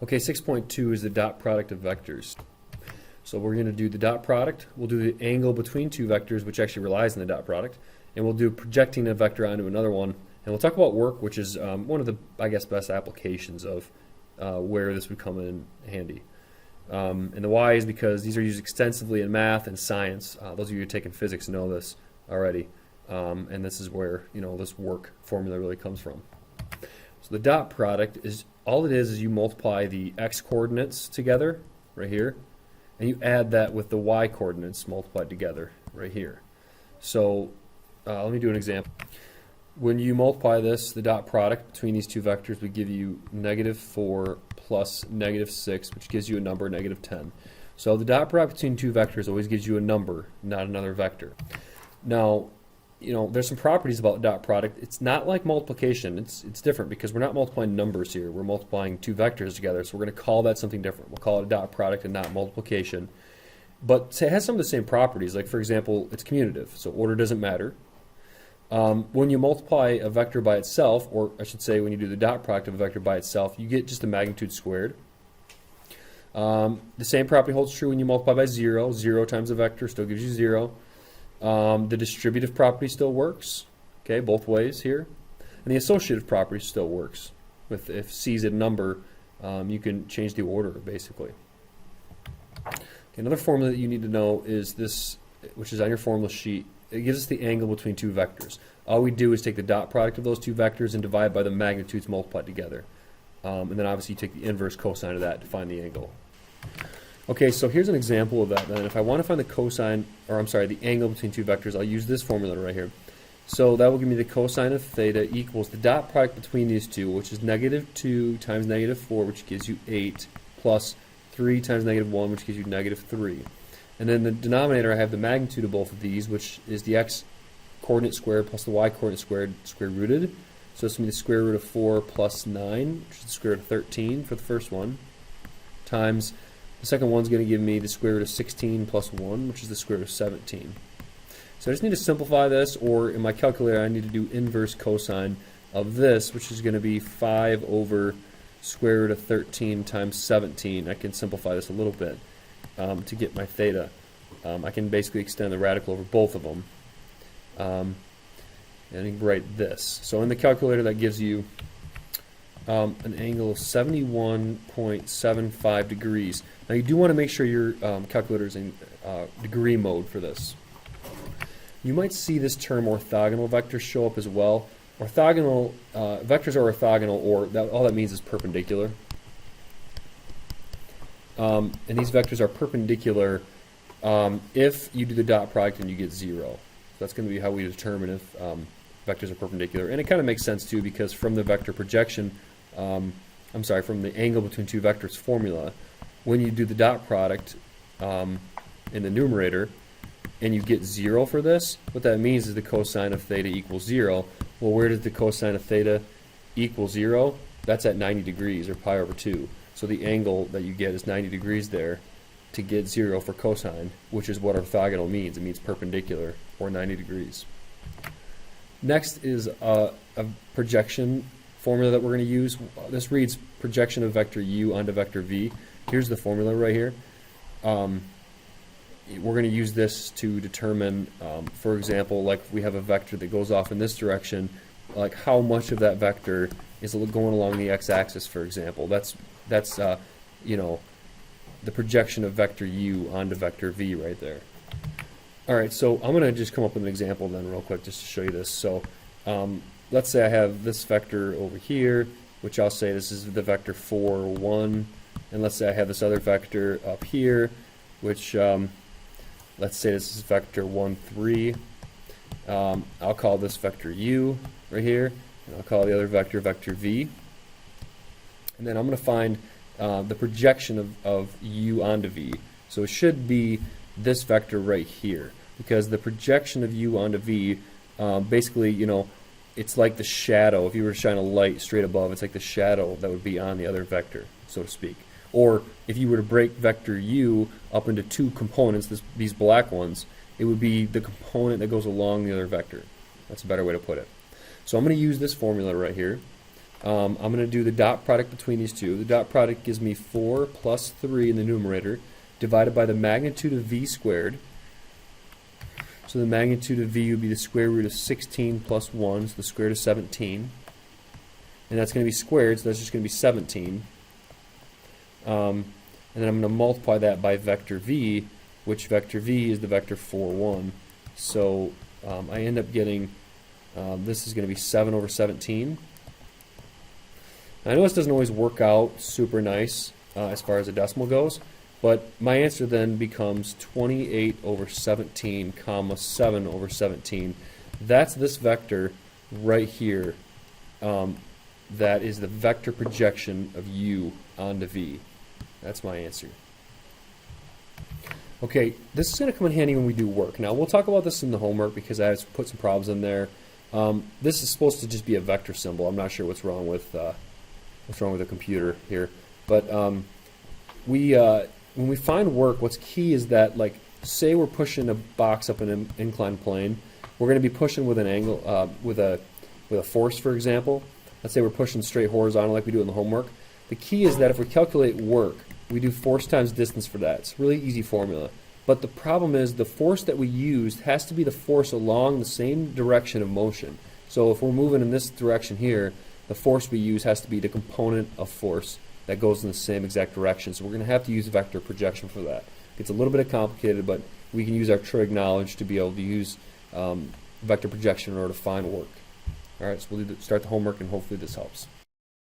Okay, 6.2 is the dot product of vectors. So we're going to do the dot product. We'll do the angle between two vectors, which actually relies on the dot product. And we'll do projecting a vector onto another one. And we'll talk about work, which is one of the, I guess, best applications of where this would come in handy. And the why is because these are used extensively in math and science. Those of you who have taken physics know this already. And this is where, this work formula really comes from. So the dot product is, all it is you multiply the x coordinates together, right here, and you add that with the y coordinates multiplied together, right here. So let me do an example. When you multiply this, the dot product between these two vectors would give you -4 plus -6, which gives you a number, -10. So the dot product between two vectors always gives you a number, not another vector. Now, there's some properties about dot product. It's not like multiplication. It's different because we're not multiplying numbers here. We're multiplying two vectors together, so we're going to call that something different. We'll call it a dot product and not multiplication. But it has some of the same properties. Like, for example, it's commutative, so order doesn't matter. When you multiply a vector by itself, or I should say when you do the dot product of a vector by itself, you get just the magnitude squared. The same property holds true when you multiply by 0. 0 times a vector still gives you 0. The distributive property still works, okay, both ways here. And the associative property still works. If C is a number, you can change the order, basically. Okay, another formula that you need to know is this, which is on your formula sheet. It gives us the angle between two vectors. All we do is take the dot product of those two vectors and divide by the magnitudes multiplied together. And then obviously you take the inverse cosine of that to find the angle. Okay, so here's an example of that then. If I want to find the cosine, or I'm sorry, the angle between two vectors, I'll use this formula right here. So that will give me the cosine of theta equals the dot product between these two, which is -2 times -4, which gives you 8, plus 3 times -1, which gives you -3. And then the denominator, I have the magnitude of both of these, which is the x coordinate squared plus the y coordinate squared rooted. So it's going to be the square root of 4 plus 9, which is the square root of 13 for the first one, times the second one's going to give me the square root of 16 plus 1, which is the square root of 17. So I just need to simplify this, or in my calculator I need to do inverse cosine of this, which is going to be 5 over square root of 13 times 17. I can simplify this a little bit to get my theta. I can basically extend the radical over both of them. And I can write this. So in the calculator that gives you an angle of 71.75 degrees. Now you do want to make sure your calculator is in degree mode for this. You might see this term orthogonal vectors show up as well. Orthogonal vectors are orthogonal, or all that means is perpendicular. And these vectors are perpendicular if you do the dot product and you get 0. So that's going to be how we determine if vectors are perpendicular. And it kind of makes sense too, because from the vector projection, from the angle between two vectors formula, when you do the dot product in the numerator and you get 0 for this, what that means is the cosine of theta equals 0. Well, where does the cosine of theta equal 0? That's at 90 degrees, or pi over 2. So the angle that you get is 90 degrees there to get 0 for cosine, which is what orthogonal means. It means perpendicular, or 90 degrees. Next is a projection formula that we're going to use. This reads projection of vector u onto vector v. Here's the formula right here. We're going to use this to determine, for example, like if we have a vector that goes off in this direction, like how much of that vector is going along the x-axis, for example. That's the projection of vector u onto vector v right there. All right, so I'm going to just come up with an example then real quick just to show you this. So let's say I have this vector over here, which I'll say this is the vector 4, 1. And let's say I have this other vector up here, which let's say this is vector 1, 3. I'll call this vector u right here, and I'll call the other vector vector v. And then I'm going to find the projection of u onto v. So it should be this vector right here, because the projection of u onto v, basically, it's like the shadow. If you were to shine a light straight above, it's like the shadow that would be on the other vector, so to speak. Or if you were to break vector u up into two components, these black ones, it would be the component that goes along the other vector. That's a better way to put it. So I'm going to use this formula right here. I'm going to do the dot product between these two. The dot product gives me 4 plus 3 in the numerator divided by the magnitude of v squared. So the magnitude of v would be the square root of 16 plus 1, so the square root of 17. And that's going to be squared, so that's just going to be 17. And then I'm going to multiply that by vector v, which vector v is the vector 4, 1. So I end up getting, this is going to be 7 over 17. I know this doesn't always work out super nice as far as a decimal goes, but my answer then becomes 28 over 17, comma 7 over 17. That's this vector right here. That is the vector projection of u onto v. That's my answer. Okay, this is going to come in handy when we do work. Now, we'll talk about this in the homework because I have put some problems in there. This is supposed to just be a vector symbol. I'm not sure what's wrong with the computer here. But when we find work, what's key is that, like, say we're pushing a box up an inclined plane. We're going to be pushing with an angle, with a force, for example. Let's say we're pushing straight horizontal like we do in the homework. The key is that if we calculate work, we do force times distance for that. It's a really easy formula. But the problem is the force that we used has to be the force along the same direction of motion. So if we're moving in this direction here, the force we use has to be the component of force that goes in the same exact direction. So we're going to have to use vector projection for that. It's a little bit complicated, but we can use our trig knowledge to be able to use vector projection in order to find work. All right, so we'll start the homework, and hopefully this helps.